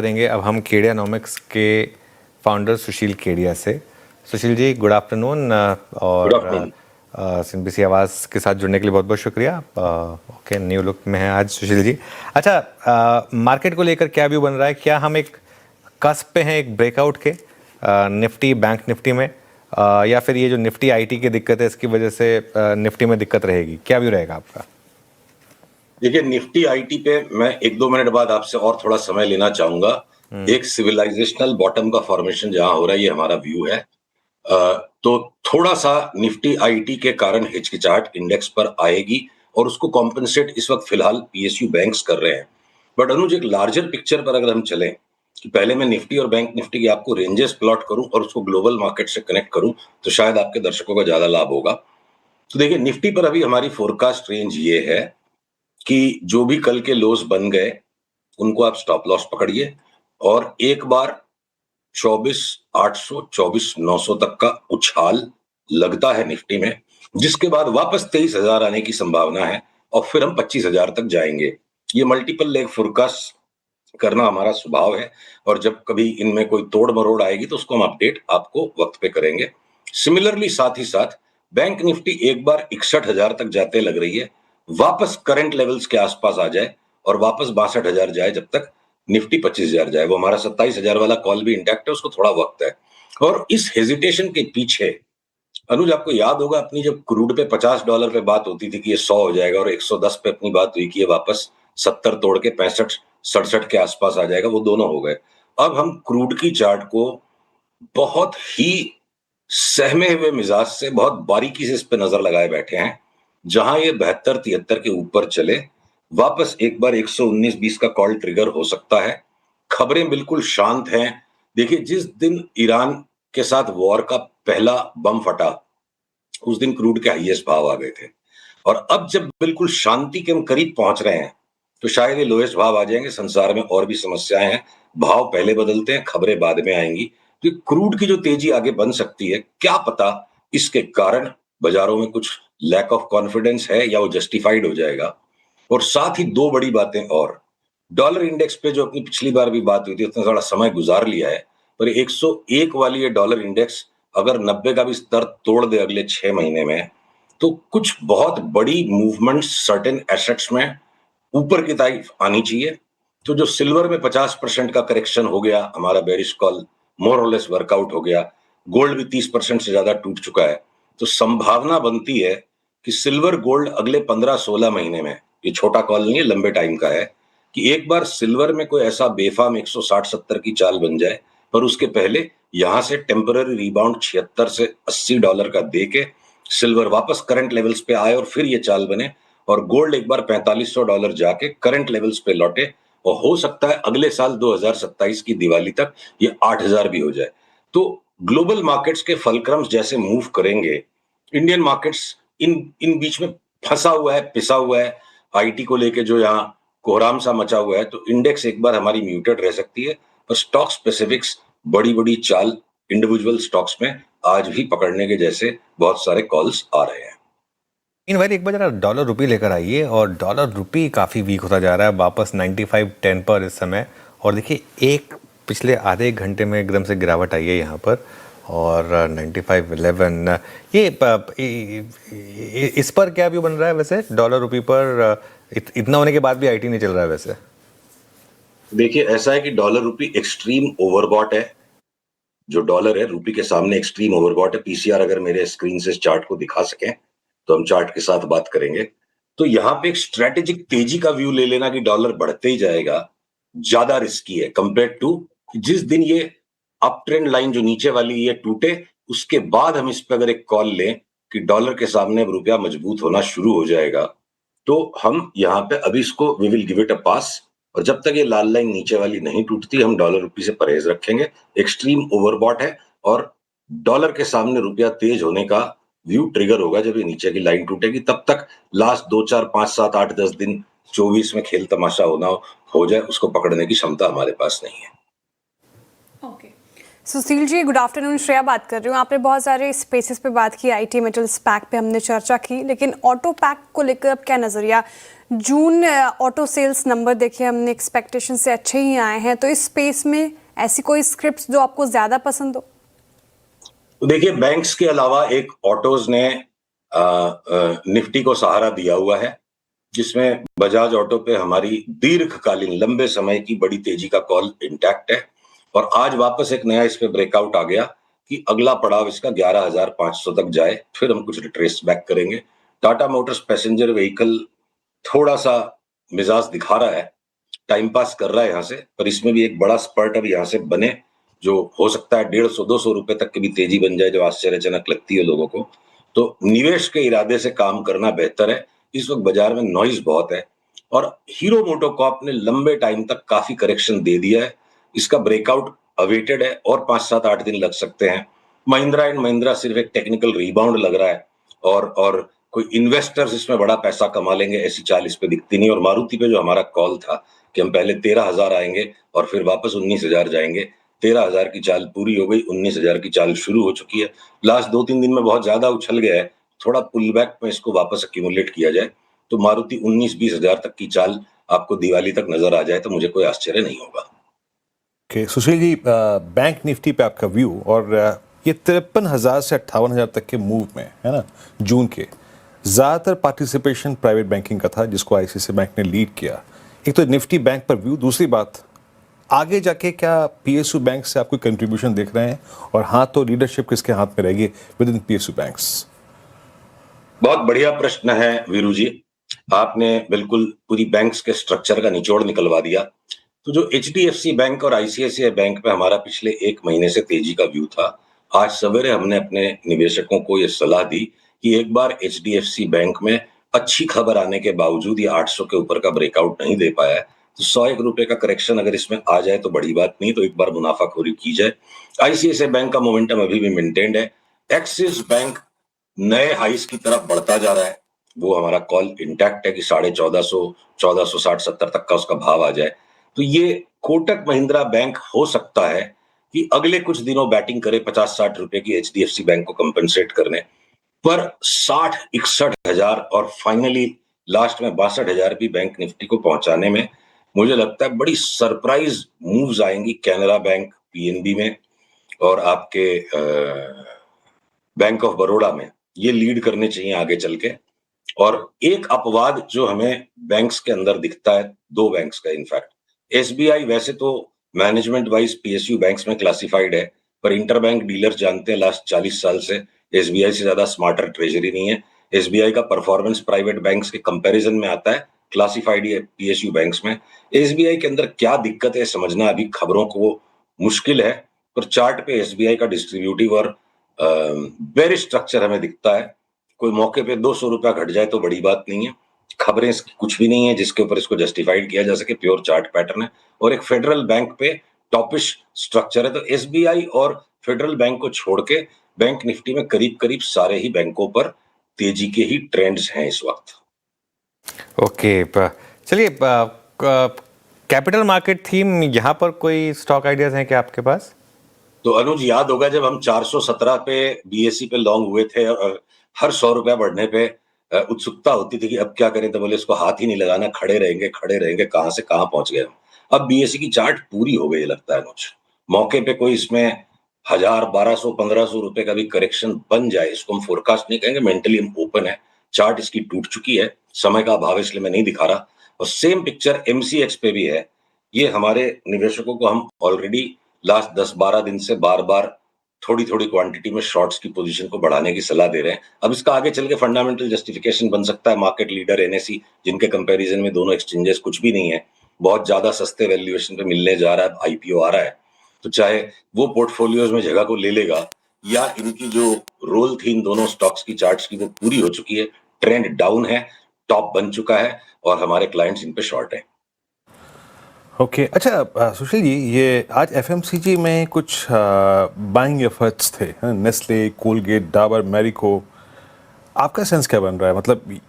करेंगे अब हम केडियानॉमिक्स के फाउंडर सुशील केडिया से। सुशील जी, गुड आफ्टरनून और सिंबीसी आवाज़ के साथ जुड़ने के लिए बहुत बहुत शुक्रिया। ओके, न्यू लुक में है आज सुशील जी। अच्छा, मार्केट को लेकर क्या व्यू बन रहा है? क्या हम एक कस्प पे हैं एक ब्रेकआउट के निफ्टी बैंक निफ्टी में, या फिर ये जो निफ्टी आईटी की दिक्कत है इसकी वजह से निफ्टी में दिक्कत रहेगी? क्या व्यू रहेगा आपका? देखिए, निफ्टी आईटी पे मैं 1-2 मिनट बाद आपसे और थोड़ा समय लेना चाहूंगा। एक सिविलाइजेशनल बॉटम का फॉर्मेशन जहां हो रहा है, ये हमारा व्यू है। तो थोड़ा सा निफ्टी आईटी के कारण हिचकिचाहट इंडेक्स पर आएगी और उसको कॉम्पेंसेट इस वक्त फिलहाल पीएसयू बैंक्स कर रहे हैं। बट अनुज, एक लार्जर पिक्चर पर अगर हम चलें कि पहले मैं निफ्टी और बैंक निफ्टी की आपको रेंजेस प्लॉट करूं और उसको ग्लोबल मार्केट से कनेक्ट करूं, तो शायद आपके दर्शकों का ज्यादा लाभ होगा। तो देखिए, निफ्टी पर अभी हमारी फोरकास्ट रेंज ये है कि जो भी कल के लोस बन गए उनको आप स्टॉप लॉस पकड़िए और एक बार 24,800 24,900 तक का उछाल लगता है निफ्टी में, जिसके बाद वापस 23,000 आने की संभावना है और फिर हम 25,000 तक जाएंगे। ये मल्टीपल लेग फोरकास्ट करना हमारा स्वभाव है और जब कभी इनमें कोई तोड़ मरोड़ आएगी तो उसको हम अपडेट आपको वक्त पे करेंगे। सिमिलरली साथ ही साथ बैंक निफ्टी एक बार 61,000 तक जाते लग रही है, वापस करंट लेवल्स के आसपास आ जाए और वापस 62,000 जाए, जब तक निफ्टी 25,000 जाए। वो हमारा 27,000 वाला कॉल भी इंटैक्ट है, उसको थोड़ा वक्त है। और इस हेजिटेशन के पीछे अनुज, आपको याद होगा अपनी जब क्रूड पे $50 पे बात होती थी कि ये 100 हो जाएगा, और 110 पे अपनी बात हुई कि ये वापस 70 तोड़ के 65-67 के आसपास आ जाएगा, वो दोनों हो गए। अब हम क्रूड की चार्ट को बहुत ही सहमे हुए मिजाज से बहुत बारीकी से इस पे नजर लगाए बैठे हैं। जहां ये 72-73 के ऊपर चले, वापस एक बार 119-20 का कॉल ट्रिगर हो सकता है। खबरें बिल्कुल शांत हैं। देखिए, जिस दिन ईरान के साथ वॉर का पहला बम फटा, उस दिन क्रूड के हाईएस्ट भाव आ गए थे, और अब जब बिल्कुल शांति के हम करीब पहुंच रहे हैं तो शायद ये लोएस्ट भाव आ जाएंगे। संसार में और भी समस्याएं हैं, भाव पहले बदलते हैं, खबरें बाद में आएंगी। तो क्रूड की जो तेजी आगे बन सकती है, क्या पता इसके कारण बाजारों में कुछ लैक ऑफ कॉन्फिडेंस है या वो जस्टिफाइड हो जाएगा। और साथ ही दो बड़ी बातें और, डॉलर इंडेक्स पे जो अपनी पिछली बार भी बात हुई थी, उसने थोड़ा समय गुजार लिया है, पर 101 वाली ये डॉलर इंडेक्स अगर 90 का भी स्तर तोड़ दे अगले 6 महीने में, तो कुछ बहुत बड़ी मूवमेंट सर्टेन एसेट्स में ऊपर की तरफ आनी चाहिए। तो जो सिल्वर में 50% का करेक्शन हो गया, हमारा बेरिश कॉल मोर और लेस वर्कआउट हो गया, गोल्ड भी 30% से ज्यादा टूट चुका है, तो संभावना बनती है कि सिल्वर गोल्ड अगले 15-16 महीने में, ये छोटा कॉल नहीं है, लंबे टाइम का है, कि एक बार सिल्वर में कोई ऐसा बेफाम 160-70 की चाल बन जाए, पर उसके पहले यहां से टेम्पररी रिबाउंड 76 से $80 का दे के सिल्वर वापस करंट लेवल्स पे आए और फिर ये चाल बने, और गोल्ड एक बार $4500 जाके करंट लेवल्स पे लौटे, और हो सकता है अगले साल 2027 की दिवाली तक ये 8,000 भी हो जाए। तो ग्लोबल मार्केट्स के फलक्रम्स जैसे मूव करेंगे, इंडियन मार्केट्स इन इन बीच में फंसा हुआ है, पिसा हुआ है। आईटी को लेके जो यहाँ कोहराम सा मचा हुआ है, तो इंडेक्स एक बार हमारी म्यूटेड रह सकती है, और स्टॉक स्पेसिफिक्स बड़ी बड़ी चाल इंडिविजुअल स्टॉक्स में आज भी पकड़ने के जैसे बहुत सारे कॉल्स आ रहे हैं। इन भाई, एक बार जरा डॉलर रुपी लेकर आइए, और डॉलर रुपी काफ़ी वीक होता जा रहा है, वापस 95.10 पर इस समय। और देखिए, एक पिछले आधे एक घंटे में एकदम से गिरावट आई है यहाँ पर, और 95.11 इस पर क्या व्यू बन रहा है वैसे डॉलर रुपी पर? इतना होने के बाद भी आईटी नहीं चल रहा है वैसे। देखिए, ऐसा है कि डॉलर रुपी एक्सट्रीम ओवरबॉट है। जो डॉलर है रुपी के सामने एक्सट्रीम ओवरबॉट है। पीसीआर अगर मेरे स्क्रीन से इस चार्ट को दिखा सकें तो हम चार्ट के साथ बात करेंगे। तो यहां पे एक स्ट्रेटेजिक तेजी का व्यू ले लेना कि डॉलर बढ़ते ही जाएगा, ज्यादा रिस्की है कंपेयर टू जिस दिन ये अप ट्रेंड लाइन जो नीचे वाली ये टूटे, उसके बाद हम इस पे अगर एक कॉल लें कि डॉलर के सामने अब रुपया मजबूत होना शुरू हो जाएगा, तो हम यहाँ पे अभी इसको we will give it a pass. और जब तक ये लाल लाइन नीचे वाली नहीं टूटती, हम डॉलर रुपी से परहेज रखेंगे। एक्सट्रीम ओवरबॉट है, और डॉलर के सामने रुपया तेज होने का व्यू ट्रिगर होगा जब ये नीचे की लाइन टूटेगी। तब तक लास्ट 2 4 5 7 8 10 दिन 24 में खेल तमाशा होना हो जाए, उसको पकड़ने की क्षमता हमारे पास नहीं है। Sushil ji, good afternoon. श्रेया बात कर रही हूँ। आपने बहुत सारे स्पेसेस पे बात की, आईटी मेटल्स पैक पे हमने चर्चा की, लेकिन ऑटो पैक को लेकर अब क्या नजरिया? जून ऑटो सेल्स नंबर देखिए हमने एक्सपेक्टेशन से अच्छे ही आए हैं, तो इस स्पेस में ऐसी कोई स्क्रिप्ट्स जो आपको ज्यादा पसंद हो? तो देखिए, बैंक्स के अलावा एक ऑटोज ने निफ्टी को सहारा दिया हुआ है, जिसमें बजाज ऑटो पे हमारी दीर्घकालीन लंबे समय की बड़ी तेजी का कॉल इंटैक्ट है। और आज वापस एक नया इस पे ब्रेकआउट आ गया कि अगला पड़ाव इसका 11,500 तक जाए, फिर हम कुछ रिट्रेस बैक करेंगे। टाटा मोटर्स पैसेंजर व्हीकल थोड़ा सा मिजाज दिखा रहा है, टाइम पास कर रहा है यहाँ से, पर इसमें भी एक बड़ा स्पर्ट अब यहाँ से बने, जो हो सकता है 150-200 रुपए तक की भी तेजी बन जाए, जो आश्चर्यजनक लगती है लोगों को। तो निवेश के इरादे से काम करना बेहतर है। इस वक्त बाजार में नॉइज बहुत है और हीरो मोटोकॉर्प ने लंबे टाइम तक काफी करेक्शन दे दिया है। इसका ब्रेकआउट अवेटेड है और 5-7-8 दिन लग सकते हैं। महिंद्रा एंड महिंद्रा सिर्फ एक टेक्निकल रिबाउंड लग रहा है और कोई इन्वेस्टर्स इसमें बड़ा पैसा कमा लेंगे ऐसी चाल इस पे दिखती नहीं। और मारुति पे जो हमारा कॉल था कि हम पहले 13,000 आएंगे और फिर वापस 19,000 जाएंगे, 13,000 की चाल पूरी हो गई, 19,000 की चाल शुरू हो चुकी है। लास्ट 2-3 दिन में बहुत ज्यादा उछल गया है, थोड़ा पुल बैक में इसको वापस एक्यूमुलेट किया जाए तो मारुति 19-20 हजार तक की चाल आपको दिवाली तक नजर आ जाए तो मुझे कोई आश्चर्य नहीं होगा। Okay Sushil ji, bank Nifty पे आपका व्यू और ये 53,000 से 58,000 तक के मूव में है ना, जून के ज़्यादातर पार्टिसिपेशन प्राइवेट बैंकिंग का था जिसको आईसीआईसीआई बैंक ने लीड किया। एक तो निफ्टी बैंक पर व्यू, दूसरी बात आगे जाके क्या पीएसयू बैंक से आप कोई कंट्रीब्यूशन देख रहे हैं, और हाँ तो लीडरशिप किसके हाथ में रहेगी विद इन पीएसयू बैंक्स? बहुत बढ़िया प्रश्न है वीरू जी, आपने बिल्कुल पूरी बैंक्स के स्ट्रक्चर का निचोड़ निकलवा दिया। तो जो एचडीएफसी बैंक और आईसीआईसीआई बैंक पे हमारा पिछले 1 महीने से तेजी का व्यू था, आज सवेरे हमने अपने निवेशकों को यह सलाह दी कि एक बार एचडीएफसी बैंक में अच्छी खबर आने के बावजूद ये 800 के ऊपर का ब्रेकआउट नहीं दे पाया है, तो 101 रुपए का करेक्शन अगर इसमें आ जाए तो बड़ी बात नहीं, तो एक बार मुनाफाखोरी की जाए। आईसीआईसीआई बैंक का मोमेंटम अभी भी मेंटेन्ड है। एक्सिस बैंक नए हाइस की तरफ बढ़ता जा रहा है, वो हमारा कॉल इंटैक्ट है कि 1450, 1460-70 तक का उसका भाव आ जाए। तो ये कोटक महिंद्रा बैंक हो सकता है कि अगले कुछ दिनों बैटिंग करे 50-60 रुपए की एचडीएफसी बैंक को कंपनसेट करने, पर 60-61 हजार और फाइनली लास्ट में 62,000 भी बैंक निफ्टी को पहुंचाने में मुझे लगता है बड़ी सरप्राइज मूव्स आएंगी कैनरा बैंक, पीएनबी में और आपके बैंक ऑफ बड़ौदा में। ये लीड करने चाहिए आगे चल के। और एक अपवाद जो हमें बैंक्स के अंदर दिखता है, 2 बैंक्स का इनफैक्ट, एसबीआई वैसे तो मैनेजमेंट वाइज पीएसयू बैंक्स में क्लासिफाइड है, पर इंटरबैंक डीलर्स जानते हैं लास्ट 40 साल से एसबीआई से ज्यादा स्मार्टर ट्रेजरी नहीं है। एसबीआई का परफॉर्मेंस प्राइवेट बैंक्स के कंपैरिजन में आता है, क्लासिफाइड है पीएसयू बैंक्स में। एसबीआई के अंदर क्या दिक्कत है समझना अभी खबरों को मुश्किल है, पर चार्ट पे एसबीआई का डिस्ट्रीब्यूटिव और बेरिश स्ट्रक्चर हमें दिखता है। कोई मौके पे 200 रुपया घट जाए तो बड़ी बात नहीं है, खबरें इसकी कुछ भी नहीं है जिसके ऊपर इसको जस्टिफाइड किया जा सके, प्योर चार्ट पैटर्न है। और एक फेडरल बैंक पे टॉपिश स्ट्रक्चर है, तो एसबीआई और फेडरल बैंक को छोड़ के बैंक निफ्टी में करीब करीब सारे ही बैंकों पर तेजी के ही ट्रेंड्स हैं इस वक्त। ओके, चलिए, कैपिटल मार्केट थीम यहाँ पर कोई स्टॉक आइडियाज हैं क्या आपके पास? तो अनुज, याद होगा जब हम 417 पे बीएसई पे लॉन्ग हुए थे और हर 100 रुपया बढ़ने पे उत्सुकता होती थी कि अब क्या करें, तो बोले इसको हाथ ही नहीं लगाना, खड़े रहेंगे, कहां से कहां पहुंच गए हम। अब बीएसई की चार्ट पूरी हो गई लगता है अनुज, मौके पे कोई इसमें 1000, 1200-1500 रुपए का भी करेक्शन बन जाए, इसको हम फोरकास्ट नहीं कहेंगे, मेंटली हम ओपन है। चार्ट इसकी टूट चुकी है, समय का अभाव इसलिए मैं नहीं दिखा रहा। और सेम पिक्चर एमसीएक्स पे भी है। ये हमारे निवेशकों को हम ऑलरेडी लास्ट 10-12 दिन से बार बार थोड़ी थोड़ी क्वांटिटी में शॉर्ट्स की पोजीशन को बढ़ाने की सलाह दे रहे हैं। अब इसका आगे चल के फंडामेंटल जस्टिफिकेशन बन सकता है, मार्केट लीडर एनएसई जिनके कंपैरिजन में दोनों एक्सचेंजेस कुछ भी नहीं है, बहुत ज्यादा सस्ते वैल्यूएशन पे मिलने जा रहा है, आईपीओ आ रहा है, तो चाहे वो पोर्टफोलियोज में जगह को ले लेगा या इनकी जो रोल थी इन दोनों स्टॉक्स की चार्ट्स की वो पूरी हो चुकी है, ट्रेंड डाउन है, टॉप बन चुका है और हमारे क्लाइंट्स इन पे शॉर्ट है। ओके अच्छा सुशील जी, ये आज एफएमसीजी में कुछ बाइंग एफर्ट्स थे, नेस्ले, कोलगेट, डाबर, मैरिको, आपका सेंस क्या बन रहा है? मतलब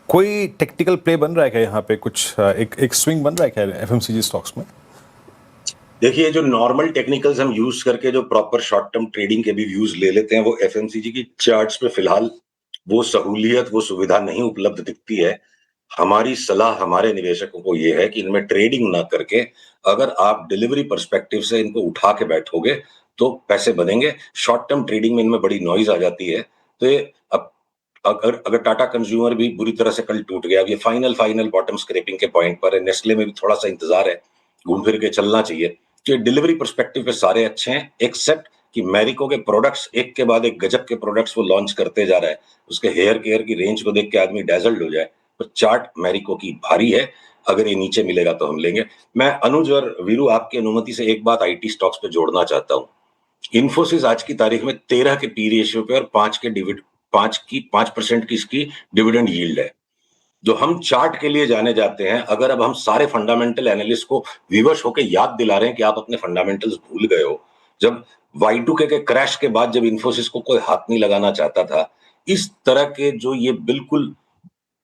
कोई टेक्निकल प्ले बन रहा है क्या यहाँ पे, कुछ एक स्विंग बन रहा है क्या एफएमसीजी स्टॉक्स में? देखिए, जो नॉर्मल टेक्निकल्स हम यूज करके जो प्रॉपर शॉर्ट टर्म ट्रेडिंग के भी व्यूज ले लेते हैं, वो एफएमसीजी की चार्ट्स पे फिलहाल वो सहूलियत, वो सुविधा नहीं उपलब्ध दिखती है। हमारी सलाह हमारे निवेशकों को ये है कि इनमें ट्रेडिंग ना करके अगर आप डिलीवरी पर्सपेक्टिव से इनको उठा के बैठोगे तो पैसे बनेंगे। शॉर्ट टर्म ट्रेडिंग में इनमें बड़ी नॉइज आ जाती है। तो ये अब अगर टाटा कंज्यूमर भी बुरी तरह से कल टूट गया, अब ये फाइनल बॉटम स्क्रैपिंग के पॉइंट पर है, नेस्ले में भी थोड़ा सा इंतजार है, घूम फिर के चलना चाहिए। तो ये डिलीवरी पर्सपेक्टिव पे सारे अच्छे हैं, एक्सेप्ट कि मैरिको के प्रोडक्ट्स एक के बाद एक गजब के प्रोडक्ट्स वो लॉन्च करते जा रहा है। उसके हेयर केयर की रेंज को देख के आदमी डैजल्ड हो जाए। तो चार्ट मैरिको की भारी है, अगर ये नीचे मिलेगा तो हम लेंगे। मैं अनुज और वीरू आपकी अनुमति से एक बात आईटी स्टॉक्स पे जोड़ना चाहता हूं। इन्फोसिस आज की तारीख में 13 के पी रेशियो पे और 5% की इसकी डिविडेंड यील्ड है। जो हम चार्ट के लिए जाने जाते हैं, अगर अब हम सारे फंडामेंटल एनालिस्ट को विवश होकर याद दिला रहे हैं कि आप अपने फंडामेंटल्स भूल गए हो, जब Y2K के क्रैश के बाद जब इन्फोसिस को कोई हाथ नहीं लगाना चाहता था, इस तरह के जो ये बिल्कुल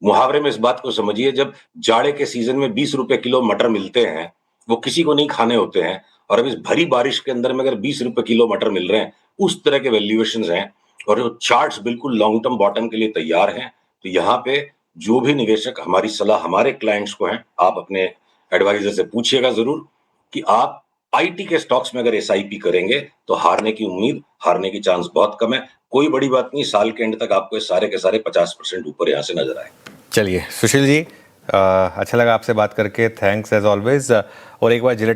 मुहावरे में इस बात को समझिए, जब जाड़े के सीजन में 20 रुपए किलो मटर मिलते हैं, वो किसी को नहीं खाने होते हैं, और अब इस भरी बारिश के अंदर में अगर 20 रुपए किलो मटर मिल रहे हैं, उस तरह के वैल्यूएशंस हैं, और जो चार्ट्स बिल्कुल लॉन्ग टर्म बॉटम के लिए तैयार हैं। तो यहाँ पे जो भी निवेशक, हमारी सलाह हमारे क्लाइंट्स को है, आप अपने एडवाइजर से पूछिएगा जरूर कि आप आईटी के स्टॉक्स में अगर एसआईपी करेंगे तो हारने की चांस बहुत कम है। कोई बड़ी बात नहीं, साल के एंड तक आपको ये सारे के सारे 50% ऊपर यहाँ से नजर आए। चलिए सुशील जी, अच्छा लगा आपसे बात करके, थैंक्स एज ऑलवेज। और एक बार जिलेट